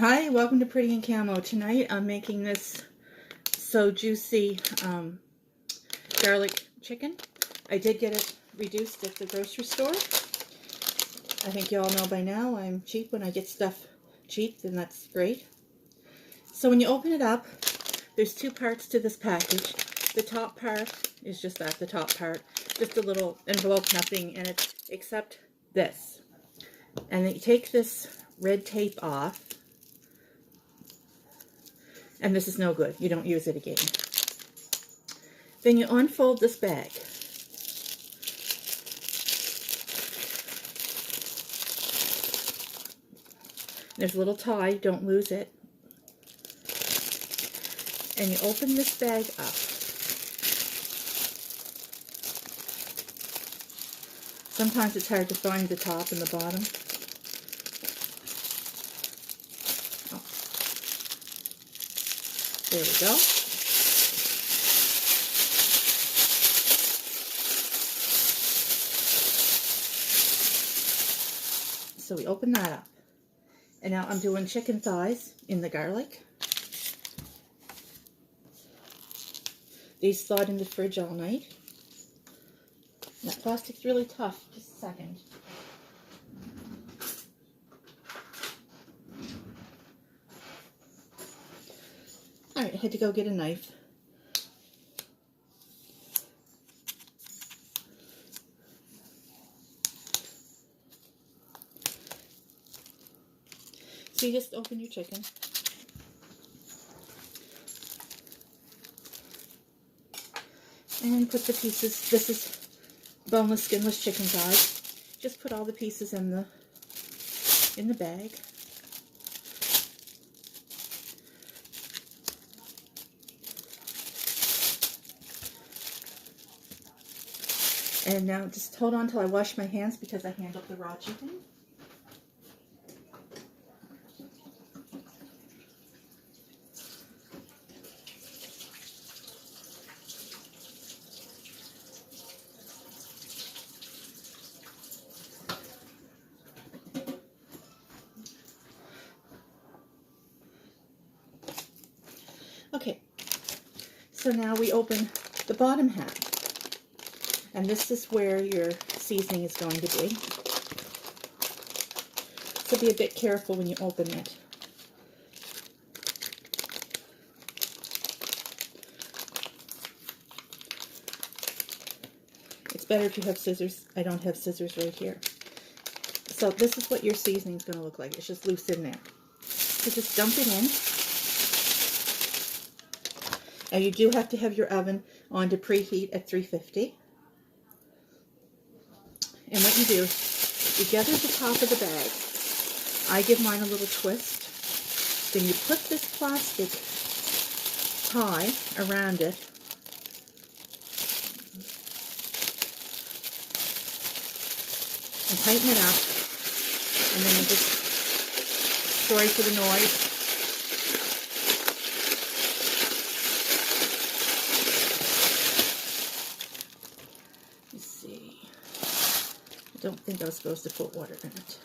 Hi, welcome to Pretty and Camo. Tonight I'm making this so juicy garlic chicken. I did get it reduced at the grocery store. I think you all know by now I'm cheap. When I get stuff cheap, then that's great. So when you open it up, there's two parts to this package. The top part is just that, the top part. Just a little envelope, nothing in it except this. And then you take this red tape off. And this is no good. You don't use it again. Then you unfold this bag. There's a little tie. Don't lose it. And you open this bag up. Sometimes it's hard to find the top and the bottom. There we go. So we open that up. And now I'm doing chicken thighs in the garlic. These thawed in the fridge all night. That plastic's really tough. Just a second. Alright, I had to go get a knife. So you just open your chicken. And put the pieces, this is boneless, skinless chicken thighs. Just put all the pieces in the bag. And now just hold on till I wash my hands because I handled the raw chicken. Okay, so now we open the bottom half. And this is where your seasoning is going to be. So be a bit careful when you open it. It's better if you have scissors. I don't have scissors right here. So this is what your seasoning is going to look like. It's just loose in there. So just dump it in. Now you do have to have your oven on to preheat at 350. And what you do, you gather the top of the bag. I give mine a little twist. Then you put this plastic tie around it. And tighten it up. And then you just, sorry for the noise. I don't think I was supposed to put water in it.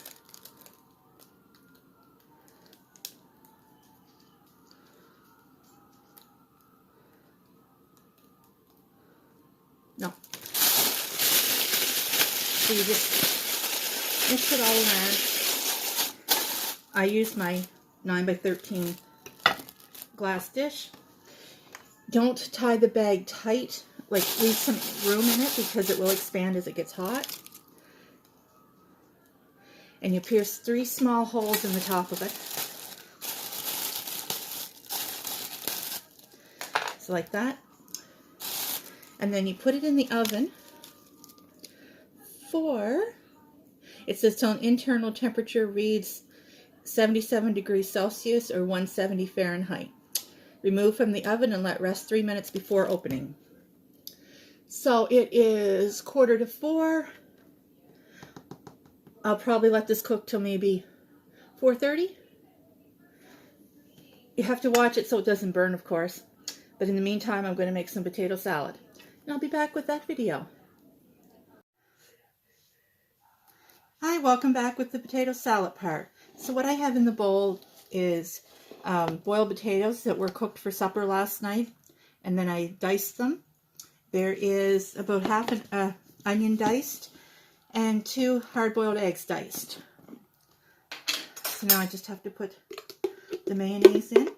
No. So you just mix it all around. I use my 9x13 glass dish. Don't tie the bag tight. Like, leave some room in it because it will expand as it gets hot. And you pierce 3 small holes in the top of it. So like that. And then you put it in the oven for, it says till an internal temperature reads 77 degrees Celsius or 170 Fahrenheit. Remove from the oven and let rest 3 minutes before opening. So it is 3:45. I'll probably let this cook till maybe 4:30. You have to watch it so it doesn't burn, of course. But in the meantime, I'm going to make some potato salad. And I'll be back with that video. Hi, welcome back with the potato salad part. So what I have in the bowl is boiled potatoes that were cooked for supper last night, and then I diced them. There is about half an onion diced and 2 hard-boiled eggs diced. So now I just have to put the mayonnaise in.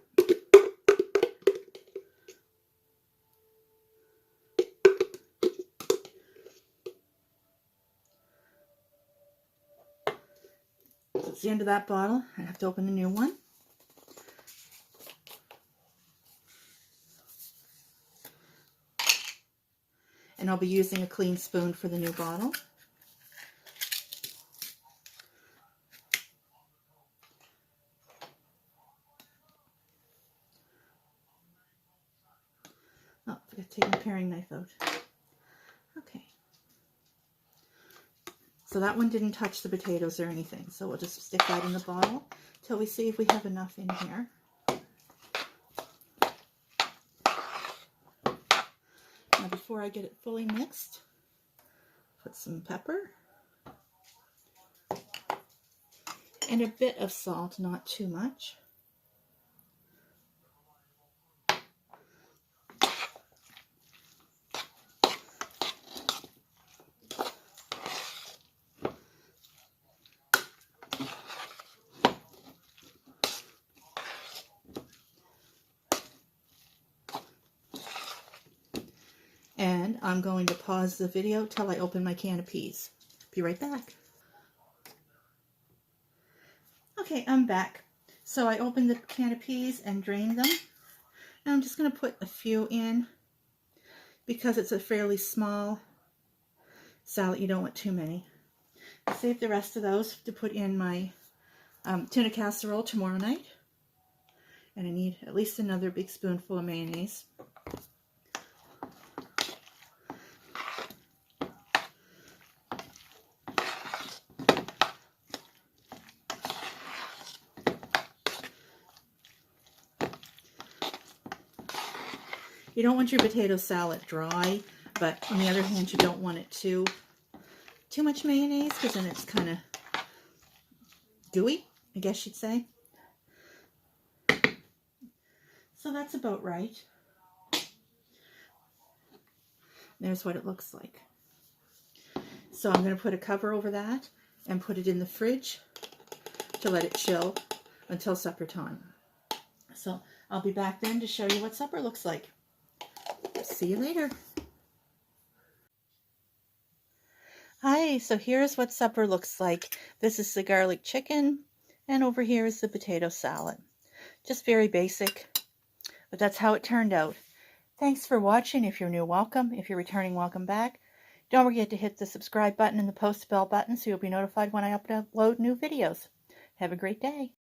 It's the end of that bottle. I have to open a new one. And I'll be using a clean spoon for the new bottle. Oh, I forgot to take my paring knife out. Okay. So that one didn't touch the potatoes or anything. So we'll just stick that in the bottle till we see if we have enough in here. Now before I get it fully mixed, put some pepper and a bit of salt, not too much. And I'm going to pause the video till I open my can of peas. Be right back. Okay, I'm back. So I opened the can of peas and drained them. Now I'm just going to put a few in because it's a fairly small salad. You don't want too many. I'll save the rest of those to put in my tuna casserole tomorrow night. And I need at least another big spoonful of mayonnaise. You don't want your potato salad dry, but on the other hand, you don't want it too much mayonnaise, because then it's kind of gooey, I guess you'd say. So that's about right. There's what it looks like. So I'm going to put a cover over that and put it in the fridge to let it chill until supper time. So I'll be back then to show you what supper looks like. See you later. Hi, so here's what supper looks like. This is the garlic chicken, and over here is the potato salad. Just very basic, but that's how it turned out. Thanks for watching. If you're new, welcome. If you're returning, welcome back. Don't forget to hit the subscribe button and the post bell button so you'll be notified when I upload new videos. Have a great day.